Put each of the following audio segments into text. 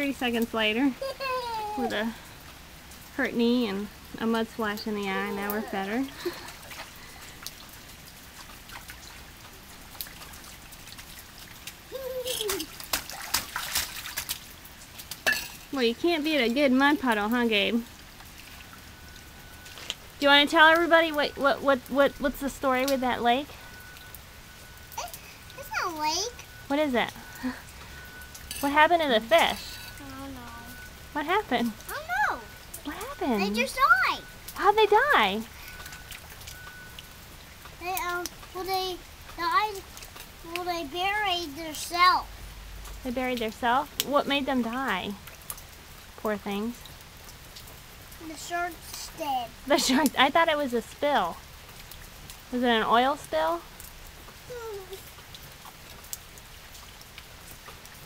30 seconds later with a hurt knee and a mud splash in the eye. Now we're better. Well, you can't beat a good mud puddle, huh, Gabe? Do you want to tell everybody what's the story with that lake? It's not a lake. What is it? What happened to the fish? I don't know. What happened? I don't know. What happened? They just died. How'd they die? They well, they died. Well, they buried themselves. They buried themselves? What made them die? Poor things. The sharks did. The shark. I thought it was a spill. Was it an oil spill?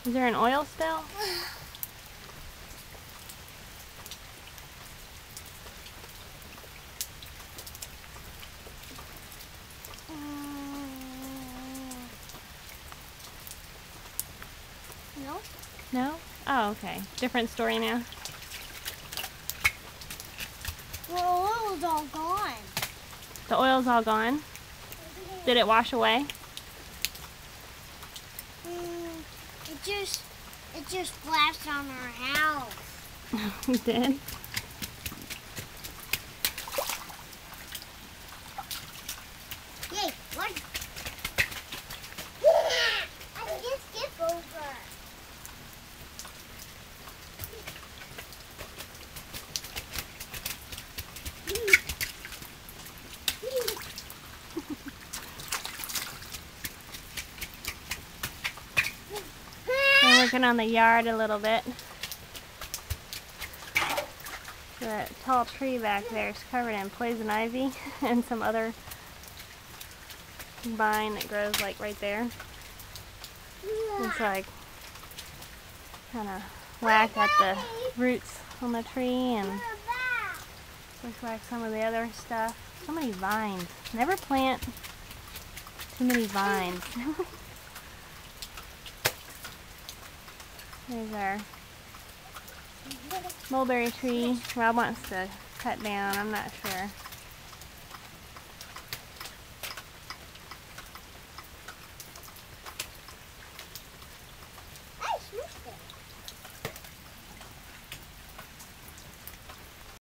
Is there an oil spill? No. No? Oh, okay. Different story now. The oil's all gone. The oil's all gone? Did it wash away? It just splashed on our house. It did? Yay! What? I can just skip over. I'm working on the yard a little bit. The tall tree back there is covered in poison ivy and some other vine that grows like right there. It's like kind of whacked at the roots on the tree and looks like some of the other stuff. So many vines. Never plant too many vines. There's our mulberry tree. Rob wants to cut down. I'm not sure.